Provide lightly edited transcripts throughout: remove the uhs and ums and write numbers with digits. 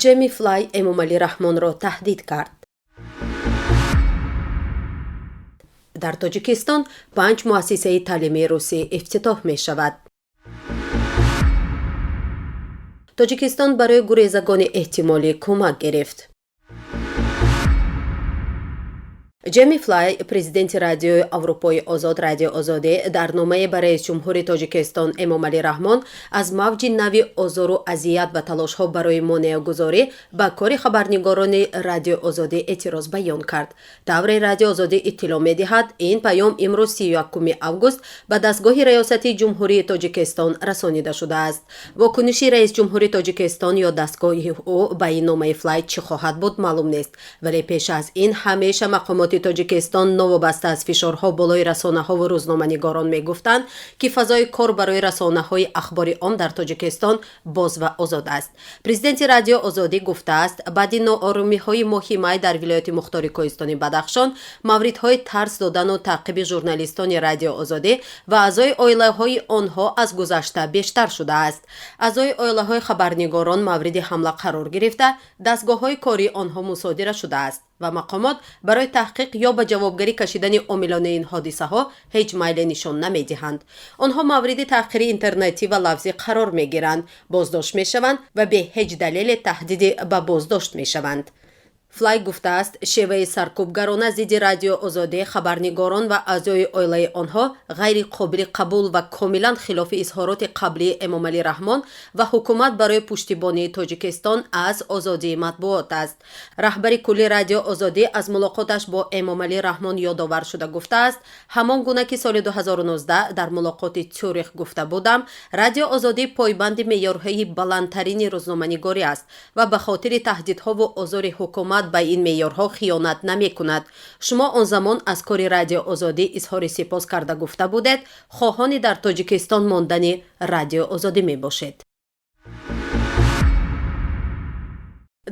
ҷеми флай эмомалӣ раҳмонро таҳдид кард. дар тоҷикистон 5 муассисаи таълимии русӣ ифтитоҳ мешавад. тоҷикистон барои гурезагони эҳтимолӣ кӯмак гирифт. ҷеми флай, президенти радиои Аврупои озод Радио Озодӣ, дар номае ба раис ҷумҳури Тоҷикистон Эмомалӣ Раҳмон аз мавҷи нави озору азият ва талошҳо барои монеагузорӣ ба кори хабарнигорони Радио Озодӣ эътироз баён кард. Тавре Радио Озодӣ иттилоъ медиҳад, ин паём имрӯз 31 август ба дастгоҳи раёсати ҷумҳурии Тоҷикистон расонида шудааст. Вокуниши раис ҷумҳури Тоҷикистон ё дастгоҳи ӯ ба ин номаи Флай чӣ хоҳад буд маълум нест, вале пеш аз ин ҳамеша мақомоти Тоҷикистон новобаста аз фишорҳо болои расонаҳо ва рӯзноманигорон мегуфтанд, ки фазои кор барои расонаҳои ахбори он дар Тоҷикистон боз ва озод аст. Президенти Радио Озодӣ гуфтааст, баъди нооромиҳои моҳи май дар вилояти мухтори Кӯҳистони Бадахшон, мавридҳои тарс додану таъқиби журналистони Радио Озодӣ ва аъзои оилаҳои онҳо аз гузашта бештар шудааст. Аъзои оилаҳои хабарнигорон мавриди ҳамла қарор гирифта, дастгоҳҳои кори онҳо мусодира шудааст ва мақомот барои таҳқиқ ё ба ҷавобгарӣ кашидани омилони ин ҳодисаҳо ҳеҷ майле нишон намедиҳанд. онҳо мавриди таҳқири интернетӣ ва лафзӣ қарор мегиранд, боздошт мешаванд ва бе ҳеҷ далеле таҳдиди ба боздошт мешаванд. Флай гуфтааст, шеваи саркӯбгарона зидди Радио Озодӣ, хабарнигорон ва аъзои оилаи онҳо ғайриқобили қабул ва комилан хилофи изҳороти қаблии Эмомалӣ Раҳмон ва ҳукумат барои пуштибонии Тоҷикистон аз озодии матбуот аст. раҳбари кулли Радио Озодӣ аз мулоқоташ бо Эмомалӣ Раҳмон ёдовар шуда гуфтааст, ҳамон гуна ки соли 2019 дар мулоқоти Цюрих гуфта будам, Радио Озодӣ пойбанди меъёрҳои баландтарини рӯзноманигорӣ аст ва ба хотири таҳдидҳову озори ҳукумат ба ин меъёрҳо хиёнат намекунад. шумо он замон аз кори Радио Озодӣ изҳори сипос карда гуфта будед, хоҳони дар Тоҷикистон мондани Радио Озодӣ мебошед.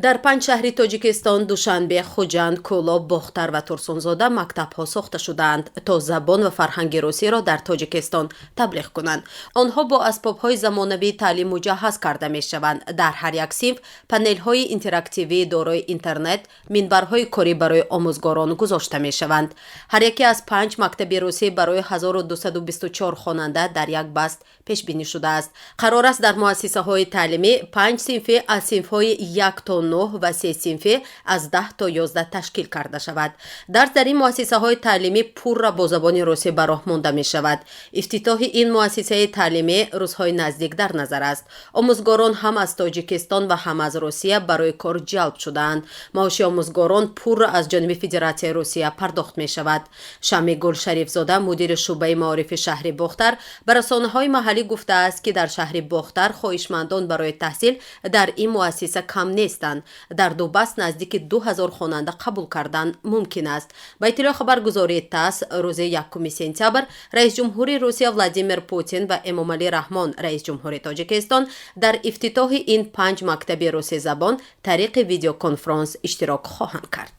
дар 5 шаҳри Тоҷикистон Душанбе, Хуҷанд, Кӯлоб, Бохтар ва Турсунзода мактабҳо сохта шудаанд, то забон ва фарҳанги русиро дар Тоҷикистон таблиғ кунанд. онҳо бо асбобҳои замонавии таълим муҷаҳҳаз карда мешаванд. дар ҳар як синф панелҳои интерактивии дорои интернет, минбарҳои корӣ барои омӯзгорон гузошта мешаванд. ҳар яке аз 5 мактаби русӣ барои 1224 хонанда дар як баст пешбинӣ шудааст. қарор аст дар муассисаҳои таълимӣ 5 синфӣ аз синфҳои 1 то 9 ва 3 синфӣ аз 10 то 11 ташкил карда шавад. дарс дар ин муассисаҳои таълимӣ пурра бо забони русӣ ба роҳ монда мешавад. ифтитоҳи ин муассисаи таълимӣ рӯзҳои наздик дар назар аст. омӯзгорон ҳам аз Тоҷикистон ва ҳам аз Русия барои кор ҷалб шудаанд. маоши омӯзгорон пурра аз ҷониби Федератсияи Русия пардохт мешавад. Шамъи Гулшарифзода, мудири шуъбаи маорифи шаҳри Бохтар, ба расонаҳои маҳаллӣ гуфтааст, ки дар шаҳри Бохтар хоҳишмандон барои таҳсил дар ин муассиса кам нестанд. дар ду баст наздики 2000 хонанда қабул кардан мумкин аст. ба иттилоъи хабаргузории ТАСС, рӯзи 1 сентябр раис ҷумҳури Русия Владимир Путин ва Эмомалӣ Раҳмон, раис ҷумҳури Тоҷикистон, дар ифтитоҳи ин 5 мактаби русизабон тариқи видеоконфронс иштирок хоҳанд кард.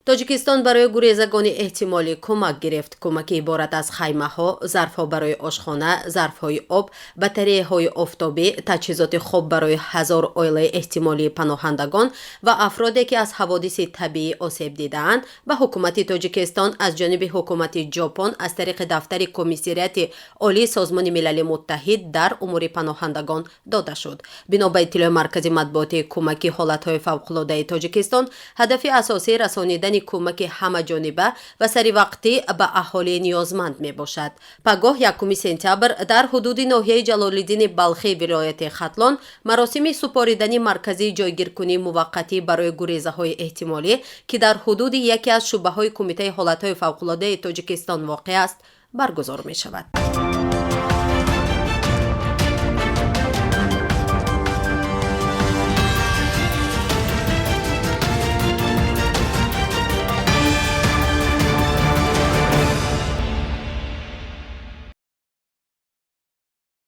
тоҷикистон барои гурезагони эҳтимолӣ кӯмак гирифт. кӯмаки иборат аз хаймаҳо, зарфҳо барои ошхона, зарфҳои об, батареяҳои офтобӣ, таҷҳизоти хоб барои 1000 оилаи эҳтимолии паноҳандагон ва афроде ки аз ҳаводиси табиӣ осеб дидаанд ба ҳукумати Тоҷикистон аз ҷониби ҳукумати Ҷопон аз тариқи дафтари Комиссарияти Олии Созмони Милали Муттаҳид дар умури паноҳандагон дода шуд. бино ба иттилоъи маркази матбуоти кӯмаки ҳолатҳои фавқулоддаи Тоҷикистон, ҳадафи асосӣ расонидани кӯмаки ҳамаҷониба ва саривақтӣ ба аҳолии ниёзманд мебошад. пагоҳ 1 сентябр дар ҳудуди ноҳияи Ҷалолиддини Балхи вилояти Хатлон маросими супоридани марказии ҷойгиркунии муваққатӣ барои гурезаҳои эҳтимолӣ, ки дар ҳудуди яке аз шуъбаҳои Кумитаи ҳолатҳои фавқулоддаи Тоҷикистон воқеъ аст, баргузор мешавад.